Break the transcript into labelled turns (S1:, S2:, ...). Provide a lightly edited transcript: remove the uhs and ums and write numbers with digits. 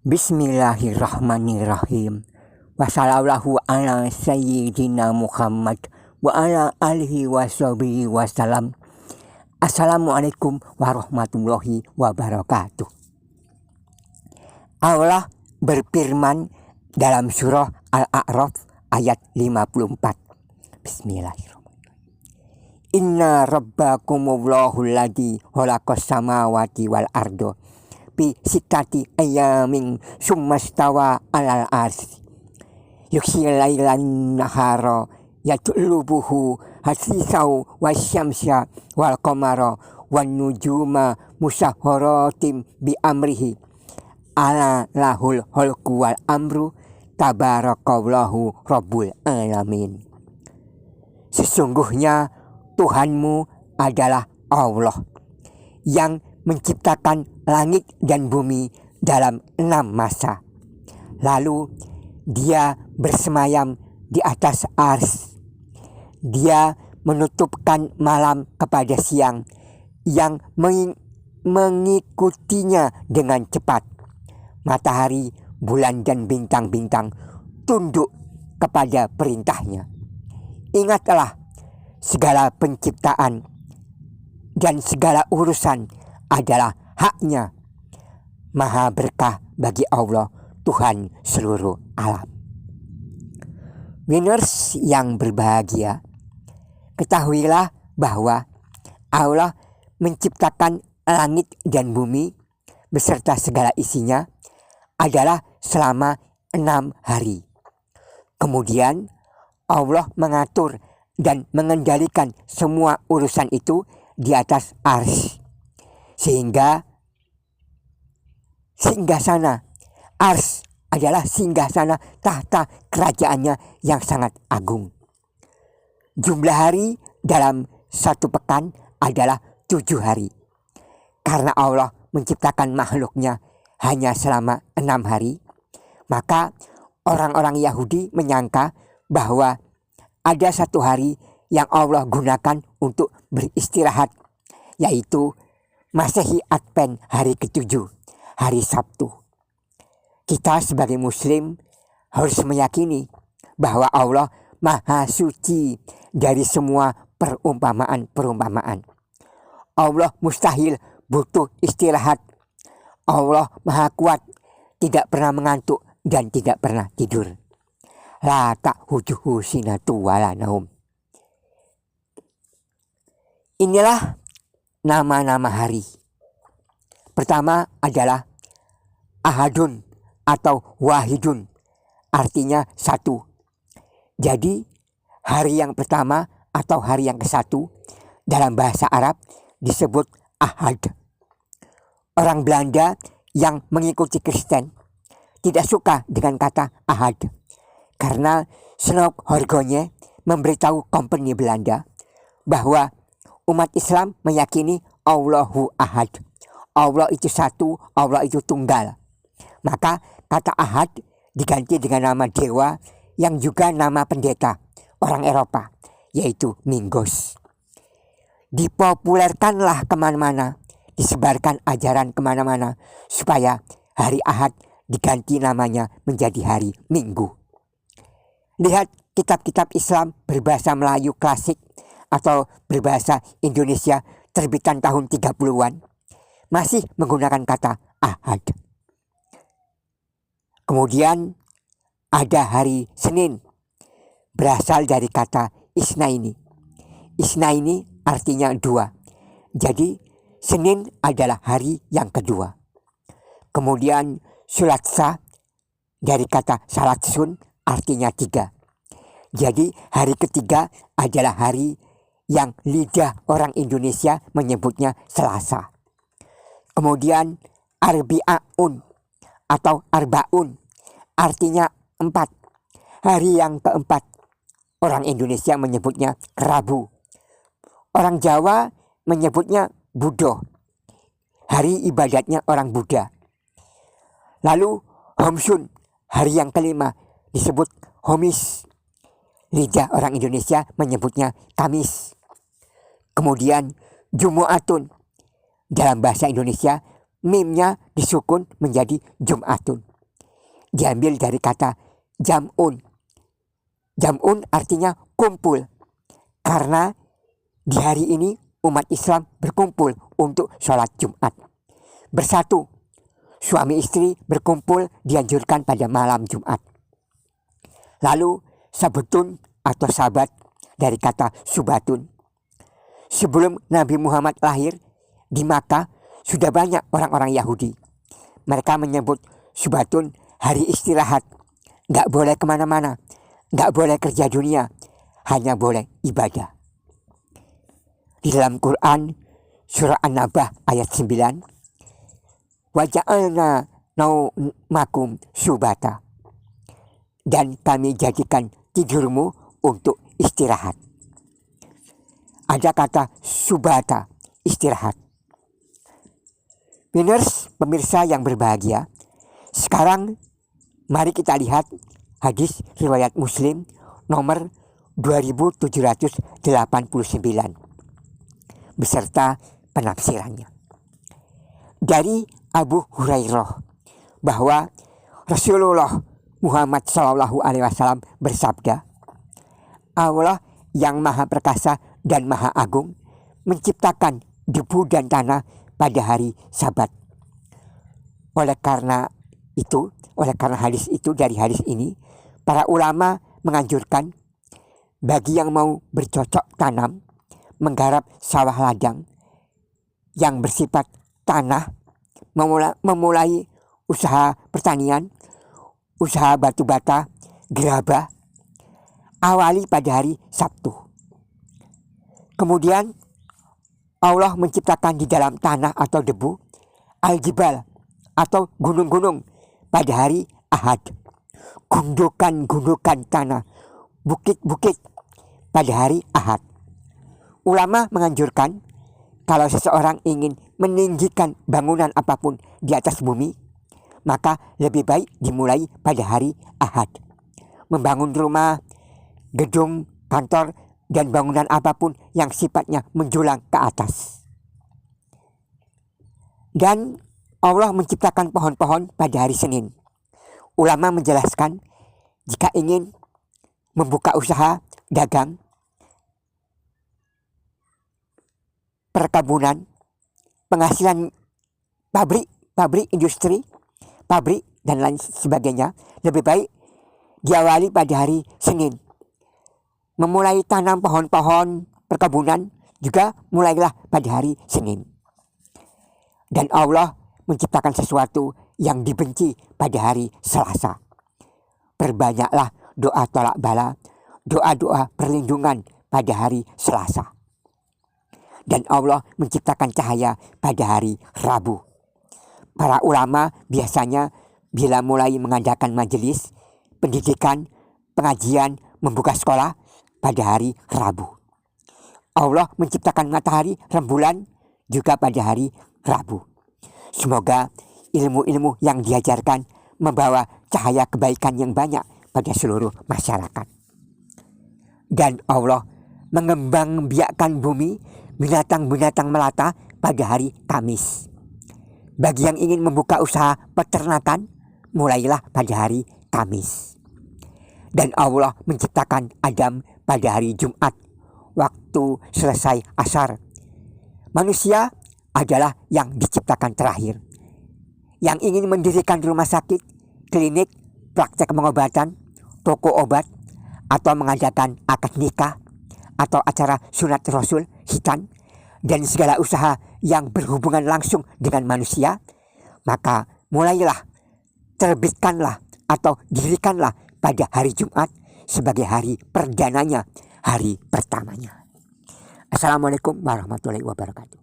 S1: Bismillahirrahmanirrahim. Wassallallahu ala sayyidina Muhammad wa ala alihi wa sahbihi wasallam. Assalamualaikum warahmatullahi wabarakatuh. Allah berfirman dalam surah Al-A'raf ayat 54. Bismillahirrahmanirrahim. Inna rabbakumullahu alladzi khalaqas samawati wal arda fi sittati ayamin summastawa alal arsy yughsil lailan nahara yatlubuhu hasisau wasyamsa wal qamara wan nujuma musahharatim bi amrihi ala lahul khalqu wal amru tabarakallahu rabbul alamin. Sesungguhnya Tuhanmu adalah Allah yang menciptakan langit dan bumi dalam 6 masa. Lalu Dia bersemayam di atas arsy. Dia menutupkan malam kepada siang yang mengikutinya dengan cepat. Matahari, bulan dan bintang-bintang tunduk kepada perintahnya. Ingatlah, segala penciptaan dan segala urusan adalah haknya. Maha berkah bagi Allah, Tuhan seluruh alam. Winners yang berbahagia, ketahuilah bahwa Allah menciptakan langit dan bumi beserta segala isinya adalah selama 6 hari. Kemudian Allah mengatur dan mengendalikan semua urusan itu di atas arsy. Sehingga singgasana arsy adalah singgasana tahta kerajaannya yang sangat agung. Jumlah hari dalam 1 pekan adalah 7 hari. Karena Allah menciptakan makhluknya hanya selama 6 hari, maka orang-orang Yahudi menyangka bahwa ada 1 hari yang Allah gunakan untuk beristirahat, yaitu Masehi Advent hari ke-7, hari Sabtu. Kita sebagai Muslim harus meyakini bahwa Allah Maha Suci dari semua perumpamaan-perumpamaan. Allah mustahil butuh istirahat. Allah Maha Kuat, tidak pernah mengantuk dan tidak pernah tidur. La ta'khuzuhu sinatun wa la naum. Inilah nama-nama hari. Pertama adalah Ahadun atau Wahidun, artinya 1. Jadi hari yang pertama atau hari yang ke-1 dalam bahasa Arab disebut Ahad. Orang Belanda yang mengikuti Kristen tidak suka dengan kata Ahad karena Snoop Horgonye memberitahu company Belanda bahwa umat Islam meyakini Allahu Ahad. Allah itu 1, Allah itu tunggal. Maka kata Ahad diganti dengan nama dewa yang juga nama pendeta orang Eropa, yaitu Mingus. Dipopulerkanlah kemana-mana, disebarkan ajaran kemana-mana, supaya hari Ahad diganti namanya menjadi hari Minggu. Lihat kitab-kitab Islam berbahasa Melayu klasik atau berbahasa Indonesia terbitan tahun 30-an, masih menggunakan kata Ahad. Kemudian ada hari Senin, berasal dari kata Isnaini. Isnaini artinya 2. Jadi Senin adalah hari yang kedua. Kemudian Sulatsa dari kata Salatsun artinya 3. Jadi hari ketiga adalah hari yang lidah orang Indonesia menyebutnya Selasa. Kemudian Arbi'aun atau Arbaun artinya 4. Hari yang keempat orang Indonesia menyebutnya Rabu. Orang Jawa menyebutnya Budo. Hari ibadatnya orang Buddha. Lalu Homsun, hari yang kelima disebut Homis. Lidah orang Indonesia menyebutnya Kamis. Kemudian Jumu'atun, dalam bahasa Indonesia mimnya disukun menjadi Jumatun. diambil dari kata jam'un. Jam'un artinya kumpul, karena di hari ini umat Islam berkumpul untuk sholat Jumat. Bersatu, suami istri berkumpul dianjurkan pada malam Jumat. Lalu sabutun atau sabat dari kata subatun. Sebelum Nabi Muhammad lahir di Makkah sudah banyak orang-orang Yahudi. Mereka menyebut subatun hari istirahat. Gak boleh kemana-mana, gak boleh kerja dunia, hanya boleh ibadah. Di dalam Quran surah An-Nabah ayat 9, waja'alna naumakum subata, dan kami jadikan tidurmu untuk istirahat. Ada kata subata, istirahat. Pemirsa yang berbahagia, sekarang mari kita lihat hadis riwayat Muslim nomor 2789 beserta penafsirannya. Dari Abu Hurairah bahwa Rasulullah Muhammad SAW bersabda, Allah yang Maha Perkasa dan Maha Agung menciptakan debu dan tanah pada hari Sabat. Oleh karena hadis itu, dari hadis ini, para ulama menganjurkan bagi yang mau bercocok tanam, menggarap sawah ladang yang bersifat tanah, memulai usaha pertanian, usaha batu bata, gerabah, awali pada hari Sabtu. Kemudian Allah menciptakan di dalam tanah atau debu al-jibal atau gunung-gunung pada hari Ahad. Gundukan-gundukan tanah, bukit-bukit pada hari Ahad. Ulama menganjurkan kalau seseorang ingin meninggikan bangunan apapun di atas bumi, maka lebih baik dimulai pada hari Ahad. Membangun rumah, gedung, kantor, dan bangunan apapun yang sifatnya menjulang ke atas. Dan Allah menciptakan pohon-pohon pada hari Senin. Ulama menjelaskan, jika ingin membuka usaha dagang, perkebunan, penghasilan pabrik, industri, pabrik, dan lain sebagainya, lebih baik diawali pada hari Senin. Memulai tanam pohon-pohon perkebunan juga mulailah pada hari Senin. Dan Allah menciptakan sesuatu yang dibenci pada hari Selasa. Perbanyaklah doa tolak bala, doa-doa perlindungan pada hari Selasa. Dan Allah menciptakan cahaya pada hari Rabu. Para ulama biasanya bila mulai mengadakan majelis, pendidikan, pengajian, membuka sekolah pada hari Rabu. Allah menciptakan matahari, rembulan juga pada hari Rabu. Semoga ilmu-ilmu yang diajarkan membawa cahaya kebaikan yang banyak pada seluruh masyarakat. Dan Allah mengembangbiakkan bumi, binatang-binatang melata pada hari Kamis. Bagi yang ingin membuka usaha peternakan, mulailah pada hari Kamis. Dan Allah menciptakan Adam pada hari Jumat, waktu selesai asar. Manusia adalah yang diciptakan terakhir. Yang ingin mendirikan rumah sakit, klinik, praktek pengobatan, toko obat, atau mengadakan akad nikah, atau acara sunat Rasul, hitan, dan segala usaha yang berhubungan langsung dengan manusia, maka mulailah, terbitkanlah, atau dirikanlah pada hari Jumat sebagai hari perdananya, hari pertamanya. Assalamualaikum warahmatullahi wabarakatuh.